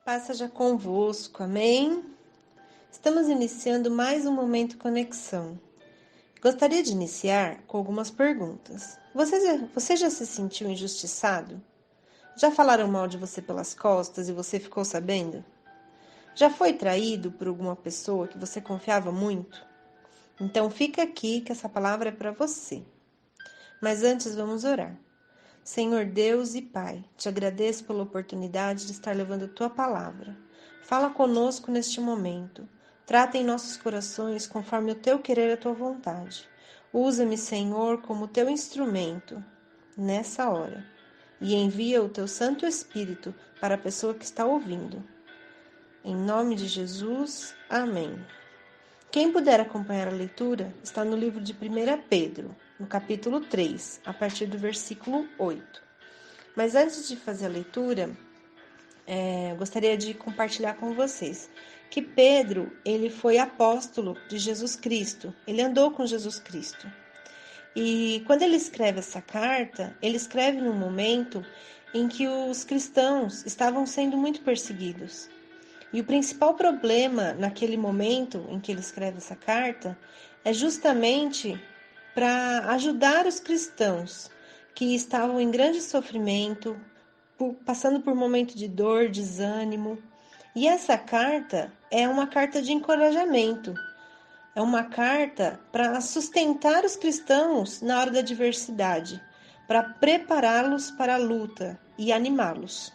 Paz seja convosco, amém? Estamos iniciando mais um Momento Conexão. Gostaria de iniciar com algumas perguntas. Você já se sentiu injustiçado? Já falaram mal de você pelas costas e você ficou sabendo? Já foi traído por alguma pessoa que você confiava muito? Então fica aqui que essa palavra é para você. Mas antes vamos orar. Senhor Deus e Pai, te agradeço pela oportunidade de estar levando a tua palavra. Fala conosco neste momento. Trata em nossos corações conforme o teu querer e a tua vontade. Usa-me, Senhor, como teu instrumento nessa hora e envia o teu Santo Espírito para a pessoa que está ouvindo. Em nome de Jesus, amém. Quem puder acompanhar a leitura está no livro de 1 Pedro, no capítulo 3, a partir do versículo 8. Mas antes de fazer a leitura, gostaria de compartilhar com vocês que Pedro, ele foi apóstolo de Jesus Cristo, ele andou com Jesus Cristo. E quando ele escreve essa carta, ele escreve num momento em que os cristãos estavam sendo muito perseguidos. E o principal problema naquele momento em que ele escreve essa carta é justamente para ajudar os cristãos que estavam em grande sofrimento, passando por um momento de dor, desânimo. E essa carta é uma carta de encorajamento, é uma carta para sustentar os cristãos na hora da adversidade, para prepará-los para a luta e animá-los.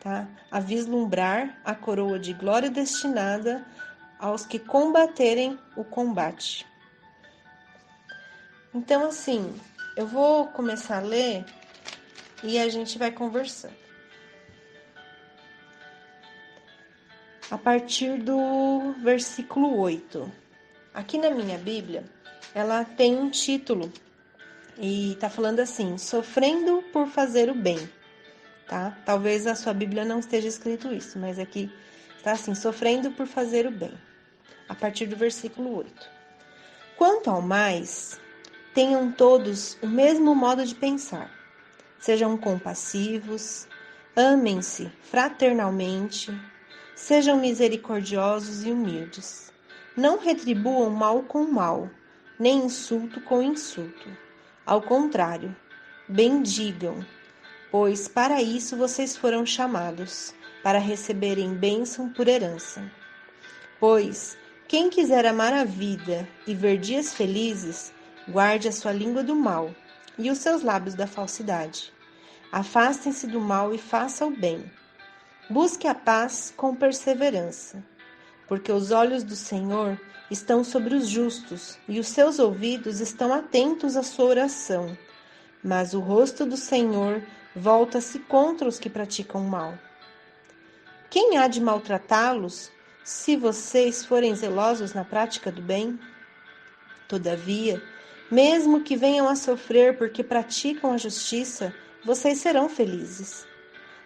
Tá? A vislumbrar a coroa de glória destinada aos que combaterem o combate. Então, assim, eu vou começar a ler e a gente vai conversando. A partir do versículo 8. Aqui na minha Bíblia, ela tem um título e tá falando assim: sofrendo por fazer o bem. Tá? Talvez a sua Bíblia não esteja escrito isso, mas aqui está assim: sofrendo por fazer o bem. A partir do versículo 8. Quanto ao mais, tenham todos o mesmo modo de pensar. Sejam compassivos, amem-se fraternalmente, sejam misericordiosos e humildes. Não retribuam mal com mal, nem insulto com insulto. Ao contrário, bendigam, pois para isso vocês foram chamados, para receberem bênção por herança. Pois quem quiser amar a vida e ver dias felizes, guarde a sua língua do mal e os seus lábios da falsidade. Afastem-se do mal e faça o bem. Busque a paz com perseverança, porque os olhos do Senhor estão sobre os justos e os seus ouvidos estão atentos à sua oração. Mas o rosto do Senhor volta-se contra os que praticam o mal. Quem há de maltratá-los, se vocês forem zelosos na prática do bem? Todavia, mesmo que venham a sofrer porque praticam a justiça, vocês serão felizes.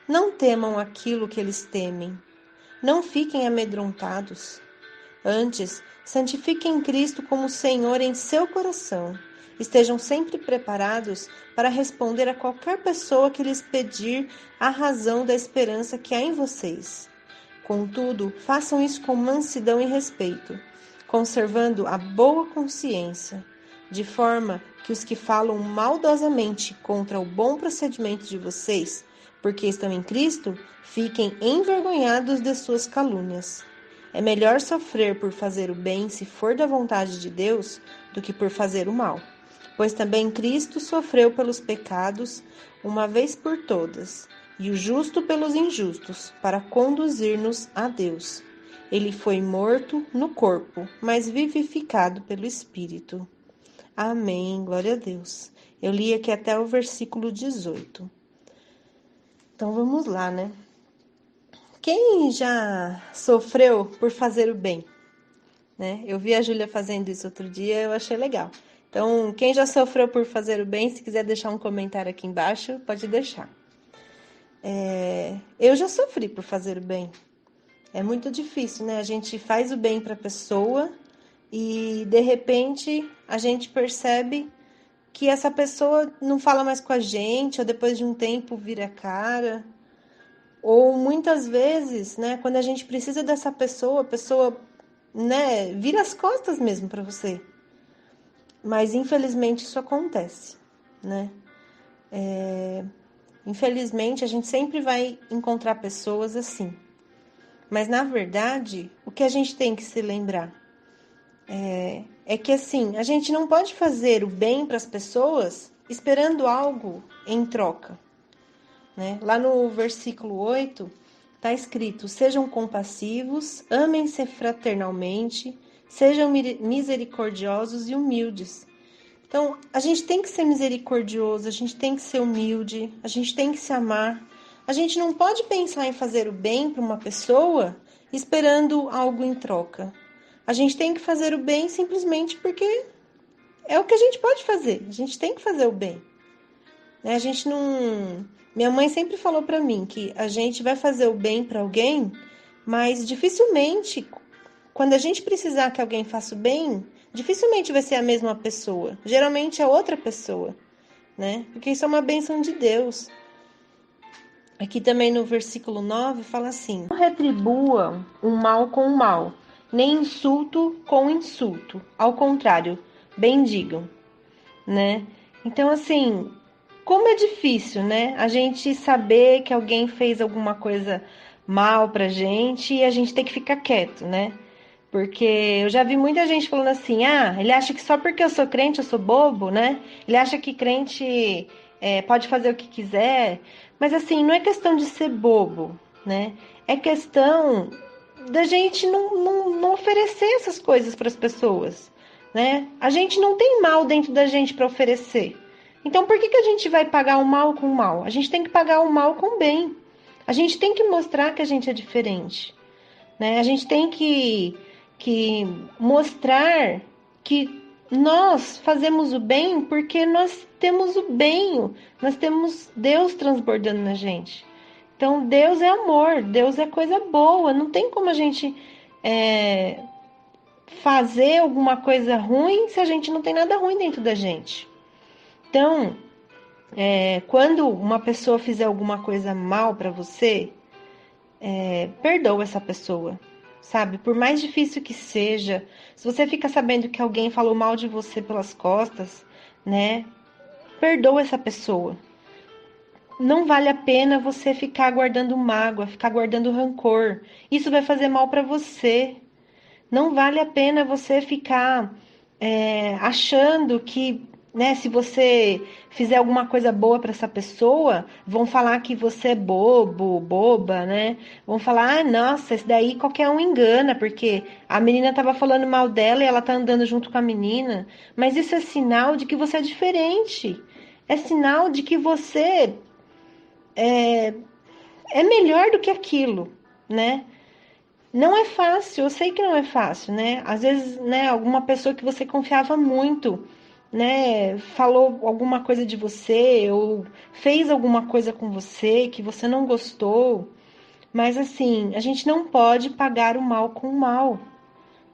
Não temam aquilo que eles temem. Não fiquem amedrontados. Antes, santifiquem Cristo como Senhor em seu coração. Estejam sempre preparados para responder a qualquer pessoa que lhes pedir a razão da esperança que há em vocês. Contudo, façam isso com mansidão e respeito, conservando a boa consciência, de forma que os que falam maldosamente contra o bom procedimento de vocês, porque estão em Cristo, fiquem envergonhados de suas calúnias. É melhor sofrer por fazer o bem, se for da vontade de Deus, do que por fazer o mal. Pois também Cristo sofreu pelos pecados, uma vez por todas, e o justo pelos injustos, para conduzir-nos a Deus. Ele foi morto no corpo, mas vivificado pelo Espírito. Amém, glória a Deus. Eu li aqui até o versículo 18. Então vamos lá, né? Quem já sofreu por fazer o bem? Né? Eu vi a Júlia fazendo isso outro dia, eu achei legal. Então, quem já sofreu por fazer o bem, se quiser deixar um comentário aqui embaixo, pode deixar. Eu já sofri por fazer o bem. É muito difícil, né? A gente faz o bem para a pessoa e, de repente, a gente percebe que essa pessoa não fala mais com a gente, ou depois de um tempo vira a cara. Ou muitas vezes, né, quando a gente precisa dessa pessoa, a pessoa, né, vira as costas mesmo para você. Mas infelizmente isso acontece, né? Infelizmente a gente sempre vai encontrar pessoas assim. Mas na verdade, o que a gente tem que se lembrar é que assim, a gente não pode fazer o bem para as pessoas esperando algo em troca, né? Lá no versículo 8 está escrito: sejam compassivos, amem-se fraternalmente, sejam misericordiosos e humildes. Então, a gente tem que ser misericordioso, a gente tem que ser humilde, a gente tem que se amar. A gente não pode pensar em fazer o bem para uma pessoa esperando algo em troca. A gente tem que fazer o bem simplesmente porque é o que a gente pode fazer. A gente tem que fazer o bem. Né? A gente não. Minha mãe sempre falou para mim que a gente vai fazer o bem para alguém, mas dificilmente, quando a gente precisar que alguém faça o bem, dificilmente vai ser a mesma pessoa. Geralmente é outra pessoa, né? Porque isso é uma bênção de Deus. Aqui também no versículo 9 fala assim: não retribuam o mal com o mal, nem insulto com insulto. Ao contrário, bendigam, né? Então, assim, como é difícil, né? A gente saber que alguém fez alguma coisa mal pra gente e a gente tem que ficar quieto, né? Porque eu já vi muita gente falando assim: ah, ele acha que só porque eu sou crente eu sou bobo, né? Ele acha que crente pode fazer o que quiser. Mas assim, não é questão de ser bobo, né? É questão da gente não oferecer essas coisas para as pessoas, né? A gente não tem mal dentro da gente para oferecer. Então, por que a gente vai pagar o mal com o mal? A gente tem que pagar o mal com o bem. A gente tem que mostrar que a gente é diferente, né? A gente tem que mostrar que nós fazemos o bem porque nós temos o bem, nós temos Deus transbordando na gente. Então, Deus é amor, Deus é coisa boa, não tem como a gente é, fazer alguma coisa ruim se a gente não tem nada ruim dentro da gente. Então, quando uma pessoa fizer alguma coisa mal para você, perdoa essa pessoa, sabe? Por mais difícil que seja, se você fica sabendo que alguém falou mal de você pelas costas, né? Perdoa essa pessoa. Não vale a pena você ficar guardando mágoa, ficar guardando rancor. Isso vai fazer mal para você. Não vale a pena você ficar achando que, né, se você fizer alguma coisa boa para essa pessoa, vão falar que você é bobo, boba, né? Vão falar, ah, nossa, esse daí qualquer um engana, porque a menina tava falando mal dela e ela tá andando junto com a menina. Mas isso é sinal de que você é diferente. É sinal de que você é melhor do que aquilo, né? Não é fácil, eu sei que não é fácil, né? Às vezes, né, alguma pessoa que você confiava muito, né, falou alguma coisa de você ou fez alguma coisa com você que você não gostou, mas assim, a gente não pode pagar o mal com o mal,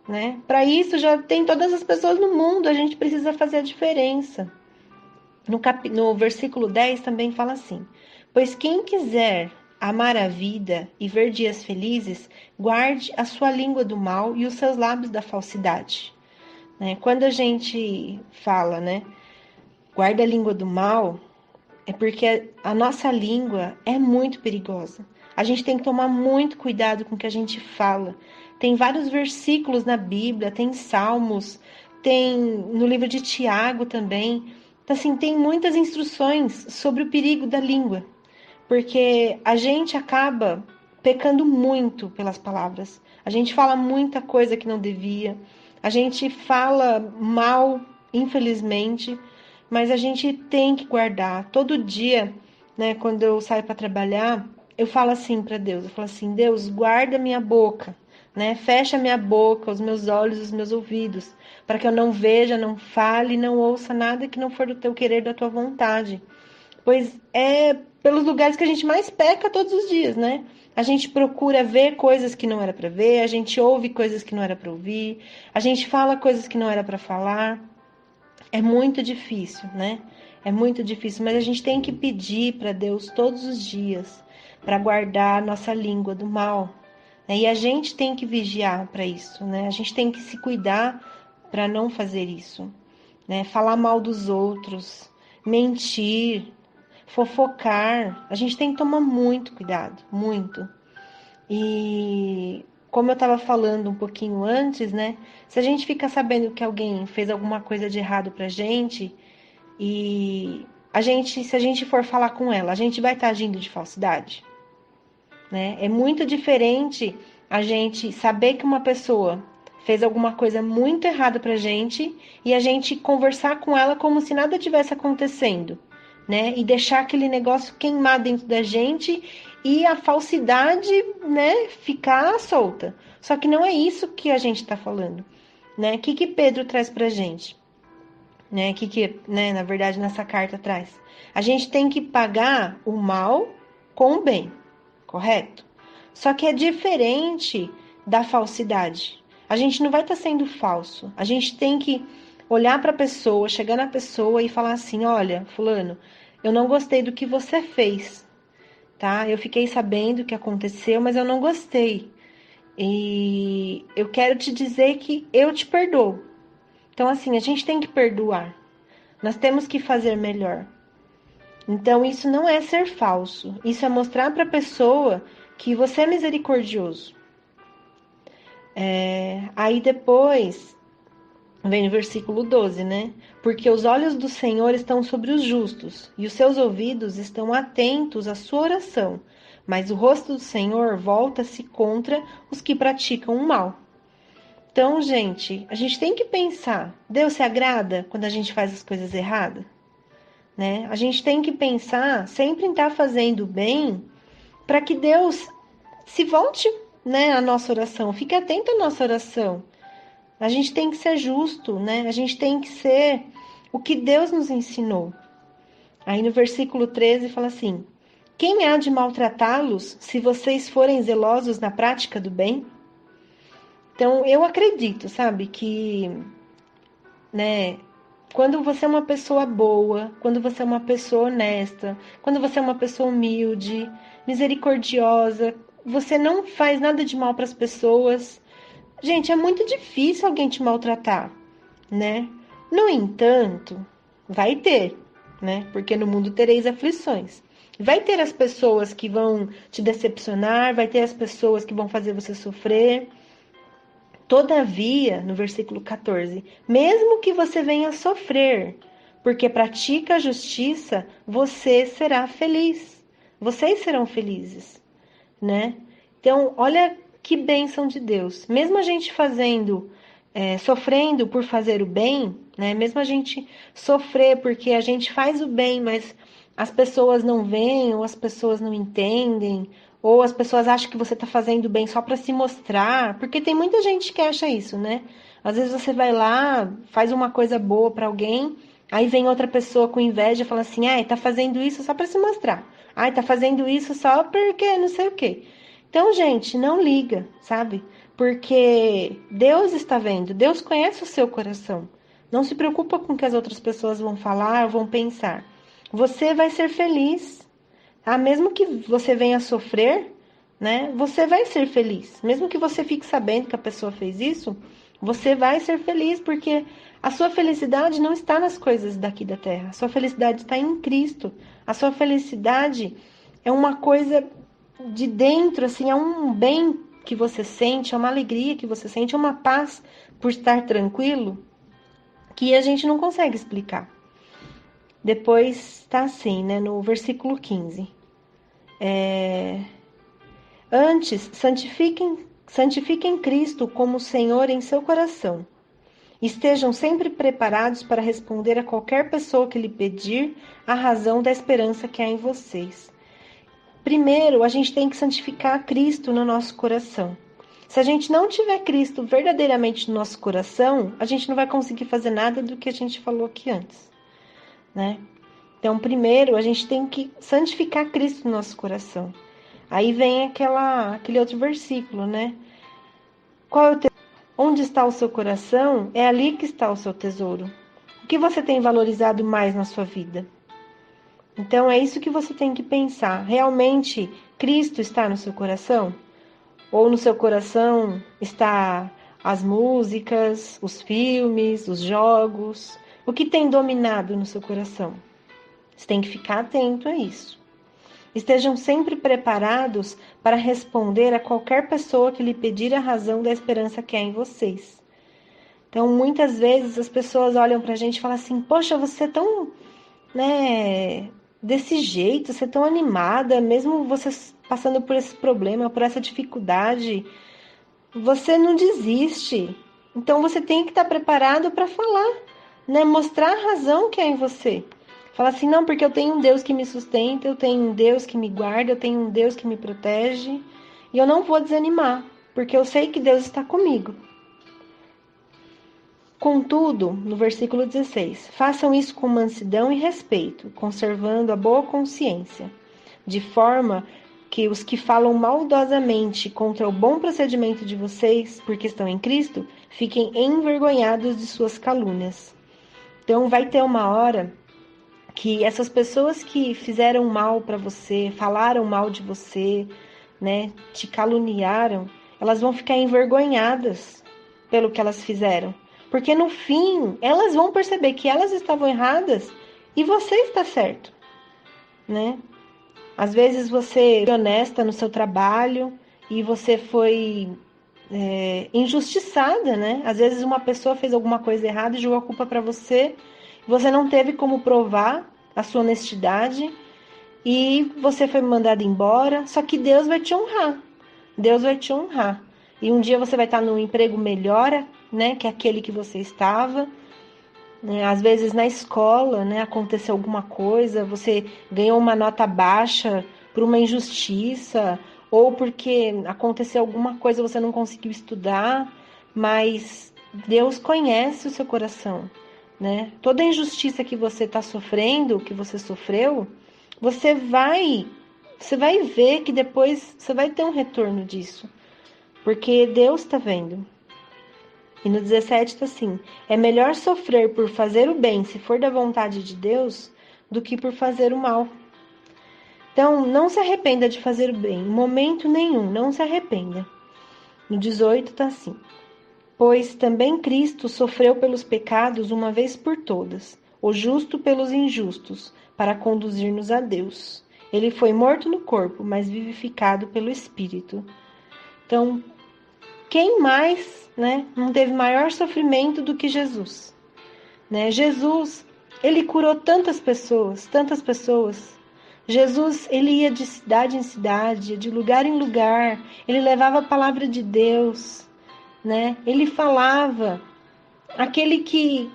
né? Para isso já tem todas as pessoas no mundo, a gente precisa fazer a diferença. No versículo 10 também fala assim: pois quem quiser amar a vida e ver dias felizes, guarde a sua língua do mal e os seus lábios da falsidade. Né? Quando a gente fala, né, guarda a língua do mal, é porque a nossa língua é muito perigosa. A gente tem que tomar muito cuidado com o que a gente fala. Tem vários versículos na Bíblia, tem Salmos, tem no livro de Tiago também. Então, assim, tem muitas instruções sobre o perigo da língua, porque a gente acaba pecando muito pelas palavras. A gente fala muita coisa que não devia. A gente fala mal, infelizmente, mas a gente tem que guardar. Todo dia, né, quando eu saio para trabalhar, eu falo assim para Deus, eu falo assim: Deus, guarda minha boca, né? Fecha minha boca, os meus olhos, os meus ouvidos, para que eu não veja, não fale, não ouça nada que não for do teu querer, da tua vontade. Pois é pelos lugares que a gente mais peca todos os dias, né? A gente procura ver coisas que não era para ver, a gente ouve coisas que não era para ouvir, a gente fala coisas que não era para falar. É muito difícil, né? É muito difícil, mas a gente tem que pedir para Deus todos os dias, para guardar a nossa língua do mal. E a gente tem que vigiar para isso, né? A gente tem que se cuidar para não fazer isso, né? Falar mal dos outros, mentir, fofocar. A gente tem que tomar muito cuidado, muito. E como eu estava falando um pouquinho antes, né? Se a gente fica sabendo que alguém fez alguma coisa de errado pra gente e se a gente for falar com ela, a gente vai estar agindo de falsidade, né? É muito diferente a gente saber que uma pessoa fez alguma coisa muito errada pra gente e a gente conversar com ela como se nada tivesse acontecendo, né? E deixar aquele negócio queimar dentro da gente e a falsidade, né, ficar solta. Só que não é isso que a gente tá falando, né? O que Pedro traz pra gente? Né? Né, na verdade, nessa carta traz? A gente tem que pagar o mal com o bem, correto? Só que é diferente da falsidade. A gente não vai estar sendo falso. A gente tem que olhar para a pessoa, chegar na pessoa e falar assim: olha, fulano, eu não gostei do que você fez, tá? Eu fiquei sabendo o que aconteceu, mas eu não gostei. E eu quero te dizer que eu te perdoo. Então, assim, a gente tem que perdoar. Nós temos que fazer melhor. Então, isso não é ser falso. Isso é mostrar para a pessoa que você é misericordioso. Aí depois vem no versículo 12, né? Porque os olhos do Senhor estão sobre os justos e os seus ouvidos estão atentos à sua oração. Mas o rosto do Senhor volta-se contra os que praticam o mal. Então, gente, a gente tem que pensar: Deus se agrada quando a gente faz as coisas erradas? Né? A gente tem que pensar sempre em estar fazendo bem para que Deus se volte, né, à nossa oração, fique atento à nossa oração. A gente tem que ser justo, né? A gente tem que ser o que Deus nos ensinou. Aí no versículo 13 fala assim: quem há de maltratá-los se vocês forem zelosos na prática do bem? Então eu acredito, sabe, que, né, quando você é uma pessoa boa, quando você é uma pessoa honesta, quando você é uma pessoa humilde, misericordiosa, você não faz nada de mal para as pessoas. Gente, é muito difícil alguém te maltratar, né? No entanto, vai ter, né? Porque no mundo tereis aflições. Vai ter as pessoas que vão te decepcionar, vai ter as pessoas que vão fazer você sofrer. Todavia, no versículo 14, mesmo que você venha sofrer, porque pratica a justiça, você será feliz. Vocês serão felizes, né? Então, olha que bênção de Deus. Mesmo a gente sofrendo por fazer o bem, né? Mesmo a gente sofrer porque a gente faz o bem, mas as pessoas não veem, ou as pessoas não entendem, ou as pessoas acham que você está fazendo bem só para se mostrar, porque tem muita gente que acha isso, né? Às vezes você vai lá, faz uma coisa boa para alguém, aí vem outra pessoa com inveja e fala assim: ai, tá fazendo isso só para se mostrar. Ai, tá fazendo isso só porque não sei o quê. Então, gente, não liga, sabe? Porque Deus está vendo, Deus conhece o seu coração. Não se preocupa com o que as outras pessoas vão falar ou vão pensar. Você vai ser feliz, tá? Mesmo que você venha sofrer, né? Você vai ser feliz. Mesmo que você fique sabendo que a pessoa fez isso, você vai ser feliz porque a sua felicidade não está nas coisas daqui da terra. A sua felicidade está em Cristo. A sua felicidade é uma coisa de dentro, assim, é um bem que você sente, é uma alegria que você sente, é uma paz por estar tranquilo que a gente não consegue explicar. Depois tá assim, né, no versículo 15. Antes, santifiquem Cristo como Senhor em seu coração. Estejam sempre preparados para responder a qualquer pessoa que lhe pedir a razão da esperança que há em vocês. Primeiro, a gente tem que santificar Cristo no nosso coração. Se a gente não tiver Cristo verdadeiramente no nosso coração, a gente não vai conseguir fazer nada do que a gente falou aqui antes, né? Então, primeiro, a gente tem que santificar Cristo no nosso coração. Aí vem aquele outro versículo, né? Onde está o seu coração, é ali que está o seu tesouro. O que você tem valorizado mais na sua vida? Então, é isso que você tem que pensar. Realmente Cristo está no seu coração? Ou no seu coração está as músicas, os filmes, os jogos? O que tem dominado no seu coração? Você tem que ficar atento a isso. Estejam sempre preparados para responder a qualquer pessoa que lhe pedir a razão da esperança que há em vocês. Então, muitas vezes as pessoas olham para a gente e falam assim: poxa, você é tão, desse jeito, você é tão animada, mesmo você passando por esse problema, por essa dificuldade, você não desiste. Então, você tem que estar preparado para falar, mostrar a razão que há em você. Fala assim: não, porque eu tenho um Deus que me sustenta, eu tenho um Deus que me guarda, eu tenho um Deus que me protege, e eu não vou desanimar, porque eu sei que Deus está comigo. Contudo, no versículo 16, façam isso com mansidão e respeito, conservando a boa consciência, de forma que os que falam maldosamente contra o bom procedimento de vocês, porque estão em Cristo, fiquem envergonhados de suas calúnias. Então, vai ter uma hora que essas pessoas que fizeram mal para você, falaram mal de você, te caluniaram, elas vão ficar envergonhadas pelo que elas fizeram. Porque no fim, elas vão perceber que elas estavam erradas e você está certo, Às vezes você foi honesta no seu trabalho e você foi injustiçada, Às vezes uma pessoa fez alguma coisa errada e jogou a culpa para você. Você não teve como provar a sua honestidade e você foi mandado embora. Só que Deus vai te honrar. Deus vai te honrar. E um dia você vai estar num emprego melhor, que aquele que você estava. Às vezes na escola, aconteceu alguma coisa, você ganhou uma nota baixa por uma injustiça, ou porque aconteceu alguma coisa, você não conseguiu estudar, mas Deus conhece o seu coração, Toda injustiça que você está sofrendo, que você sofreu, você vai ver que depois você vai ter um retorno disso, porque Deus está vendo. E no 17 está assim: é melhor sofrer por fazer o bem, se for da vontade de Deus, do que por fazer o mal. Então, não se arrependa de fazer o bem, em momento nenhum, não se arrependa. No 18 está assim: pois também Cristo sofreu pelos pecados uma vez por todas, o justo pelos injustos, para conduzir-nos a Deus. Ele foi morto no corpo, mas vivificado pelo Espírito. Então, quem mais, não teve maior sofrimento do que Jesus? Jesus, ele curou tantas pessoas, tantas pessoas. Jesus, ele ia de cidade em cidade, de lugar em lugar, ele levava a palavra de Deus, Ele falava: aquele que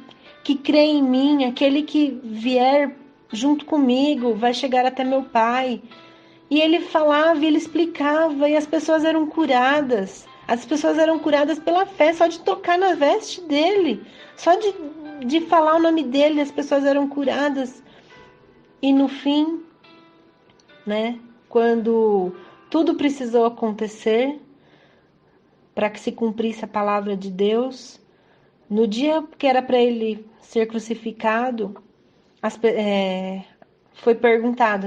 crê em mim, aquele que vier junto comigo, vai chegar até meu Pai. E ele falava, ele explicava, e as pessoas eram curadas. As pessoas eram curadas pela fé, só de tocar na veste dele, só de falar o nome dele, as pessoas eram curadas. E no fim, quando tudo precisou acontecer para que se cumprisse a palavra de Deus, no dia que era para ele ser crucificado, foi perguntado,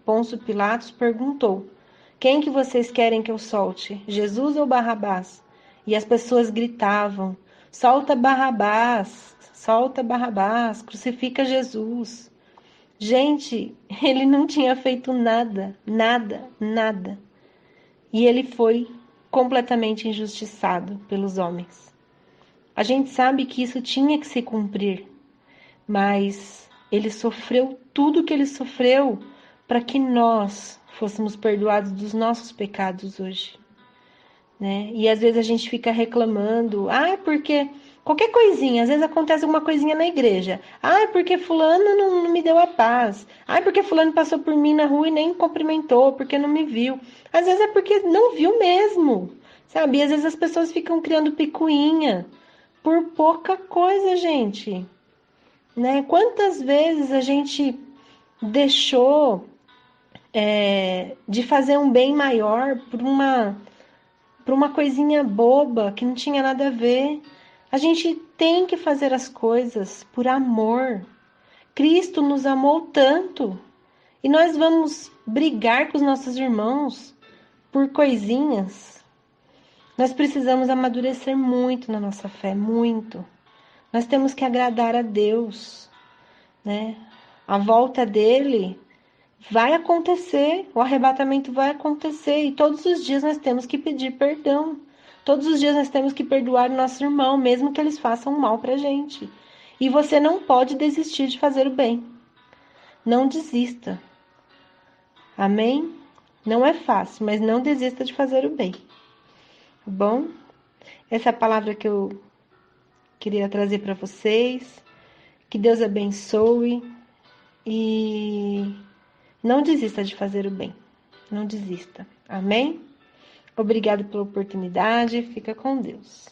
Pôncio Pilatos perguntou: quem que vocês querem que eu solte, Jesus ou Barrabás? E as pessoas gritavam: solta Barrabás, crucifica Jesus. Gente, ele não tinha feito nada, nada, nada. E ele foi completamente injustiçado pelos homens. A gente sabe que isso tinha que se cumprir, mas ele sofreu tudo que ele sofreu para que nós fôssemos perdoados dos nossos pecados hoje, E às vezes a gente fica reclamando: porque qualquer coisinha, às vezes acontece alguma coisinha na igreja, porque fulano não me deu a paz, porque fulano passou por mim na rua e nem cumprimentou, porque não me viu. Às vezes é porque não viu mesmo, sabe? E às vezes as pessoas ficam criando picuinha por pouca coisa, gente, Quantas vezes a gente deixou de fazer um bem maior por uma coisinha boba que não tinha nada a ver? A gente tem que fazer as coisas por amor. Cristo nos amou tanto. E nós vamos brigar com os nossos irmãos por coisinhas. Nós precisamos amadurecer muito na nossa fé, muito. Nós temos que agradar a Deus, né? A volta dele vai acontecer, o arrebatamento vai acontecer e todos os dias nós temos que pedir perdão. Todos os dias nós temos que perdoar o nosso irmão, mesmo que eles façam mal pra gente. E você não pode desistir de fazer o bem. Não desista. Amém? Não é fácil, mas não desista de fazer o bem. Tá bom? Essa é a palavra que eu queria trazer para vocês. Que Deus abençoe e não desista de fazer o bem. Não desista. Amém? Obrigado pela oportunidade. Fica com Deus.